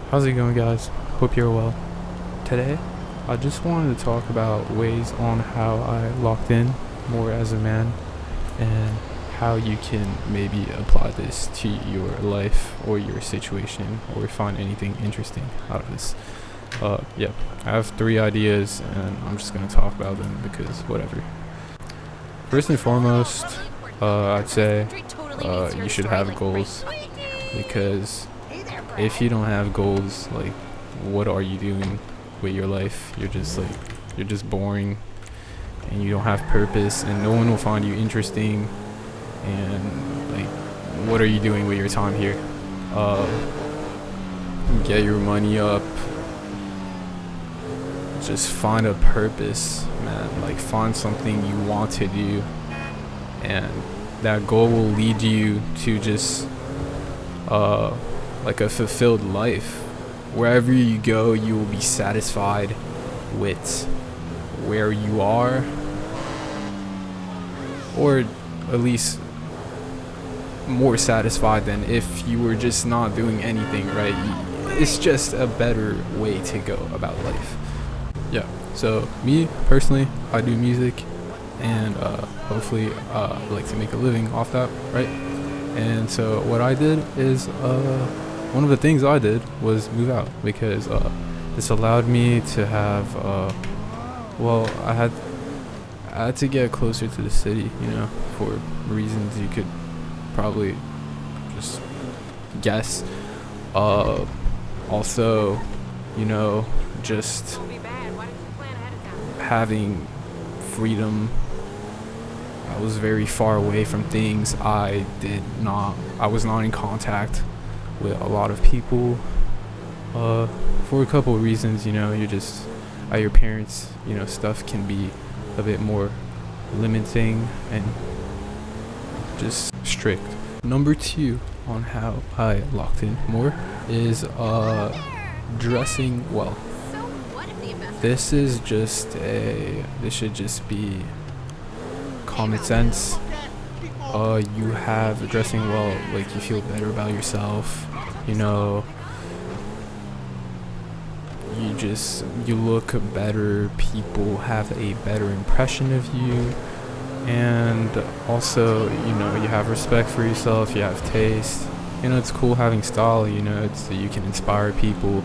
How's it going, guys? Hope you're well. Today, I just wanted to talk about ways on how I locked in more as a man and how you can maybe apply this to your life or your situation or find anything interesting out of this. Yeah, I have 3 ideas and I'm just gonna talk about them because whatever. First and foremost, I'd say you should have goals because if you don't have goals, like, what are you doing with your life? You're just boring and you don't have purpose and no one will find you interesting, and like, what are you doing with your time here? Get your money up, just find a purpose, man. Like, find something you want to do, and that goal will lead you to just like a fulfilled life. Wherever you go, you will be satisfied with where you are, or at least more satisfied than if you were just not doing anything, right? It's just a better way to go about life. Yeah, so me personally, I do music, and hopefully I'd like to make a living off that, right? And so what I did is one of the things I did was move out because this allowed me to have I had to get closer to the city, for reasons you could probably just guess. Also, just having freedom. I was very far away from things. I was not in contact with a lot of people for a couple of reasons. You're just at your parents, stuff can be a bit more limiting and just strict. Number 2 on how I locked in more is dressing well. This should just be common sense. You have dressing well, like, you feel better about yourself, you look better, people have a better impression of you, and also, you have respect for yourself, you have taste, it's cool having style, it's you can inspire people,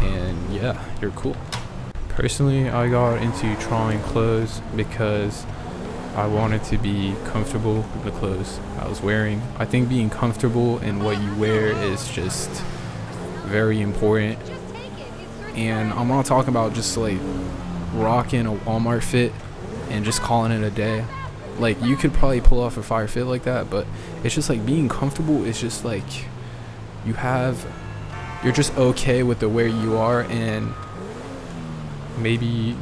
and yeah, you're cool. Personally, I got into trying clothes because I wanted to be comfortable with the clothes I was wearing. I think being comfortable in what you wear is just very important. And I'm not talking about just like rocking a Walmart fit and just calling it a day. Like, you could probably pull off a fire fit like that, but it's just like being comfortable is just like you're just okay with the where you are, and maybe,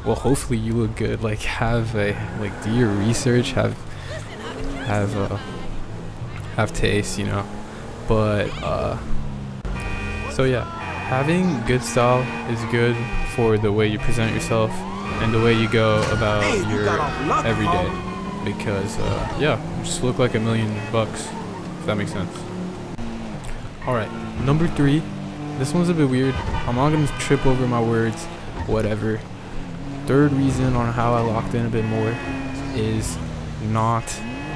hopefully you look good. Like, do your research, have taste, but so yeah, having good style is good for the way you present yourself and the way you go about your everyday, because just look like $1 million, if that makes sense. Alright, number 3, this one's a bit weird, I'm not gonna trip over my words, whatever. Third reason on how I locked in a bit more is not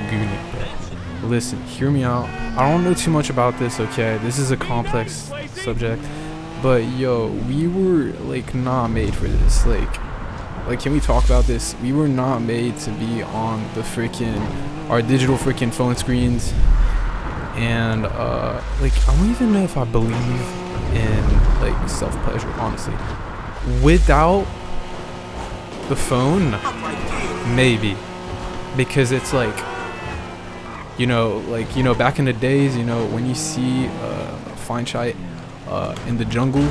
gooning, bro. Listen, hear me out. I don't know too much about this, okay? This is a complex subject, but we were like not made for this. Like, can we talk about this? We were not made to be on our digital freaking phone screens, and I don't even know if I believe in like self-pleasure, honestly. Without the phone, maybe, because it's like, back in the days, when you see fine shite in the jungle,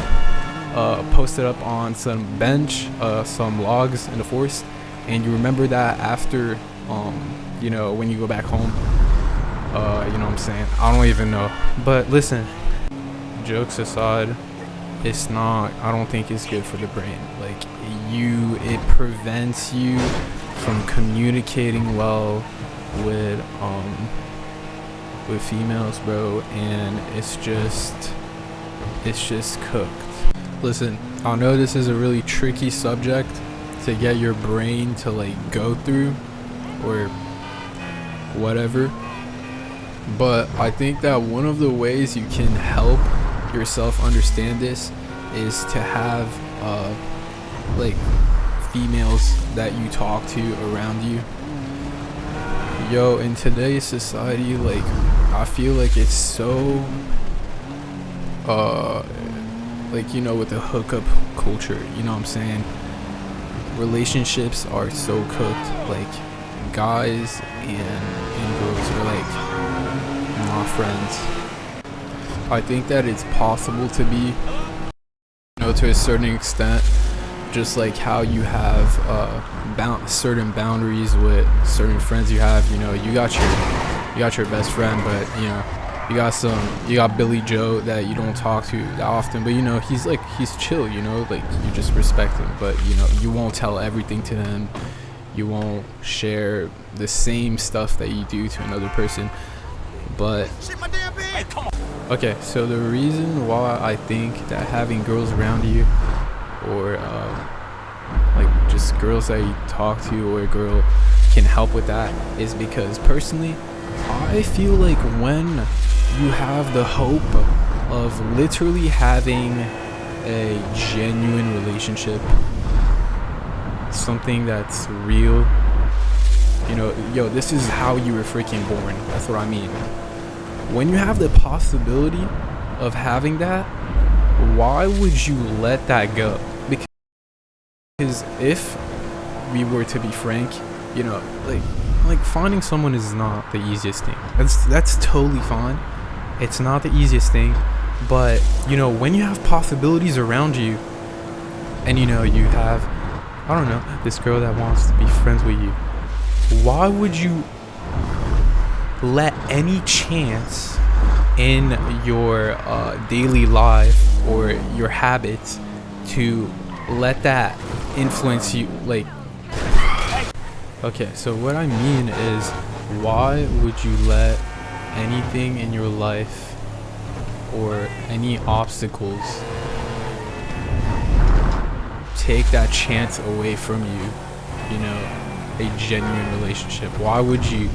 posted up on some bench, some logs in the forest, and you remember that after when you go back home, what I'm saying, I don't even know. But listen, jokes aside, I don't think it's good for the brain. Like, it prevents you from communicating well with with females, bro, and it's just cooked. Listen, I know this is a really tricky subject to get your brain to like go through or whatever, but I think that one of the ways you can help yourself understand this is to have like females that you talk to around you. Yo, in today's society, like, I feel like it's so like, you know, with the hookup culture, you know what I'm saying, relationships are so cooked. Like, guys and girls are like not friends. I think that it's possible to be, you know, to a certain extent, just like how you have certain boundaries with certain friends you have. You know, you got your best friend, but you know, you got Billy Joe that you don't talk to that often, but you know, he's chill, you know, like, you just respect him, but you know, you won't tell everything to him, you won't share the same stuff that you do to another person. But okay, so the reason why I think that having girls around you, or like just girls that you talk to, or a girl can help with that, is because personally I feel like when you have the hope of literally having a genuine relationship, something that's real, you know, yo, this is how you were freaking born, that's what I mean. When you have the possibility of having that, why would you let that go? Because if we were to be frank, you know, like finding someone is not the easiest thing. That's totally fine. It's not the easiest thing, but you know, when you have possibilities around you, and you know, you have, I don't know, this girl that wants to be friends with you, why would you let any chance in your daily life or your habits to let that influence you? Like, okay, so what I mean is, why would you let anything in your life or any obstacles take that chance away from you, you know, a genuine relationship? Why would you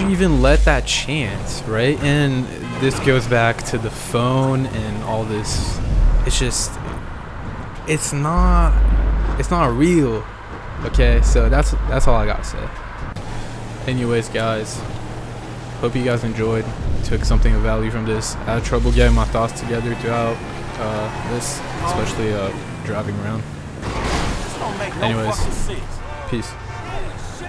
even let that chance, right? And this goes back to the phone and all this. It's just, it's not real. Okay, so that's all I gotta say. Anyways, guys, hope you guys enjoyed, took something of value from this. I had trouble getting my thoughts together throughout this, especially driving around. Anyways, peace.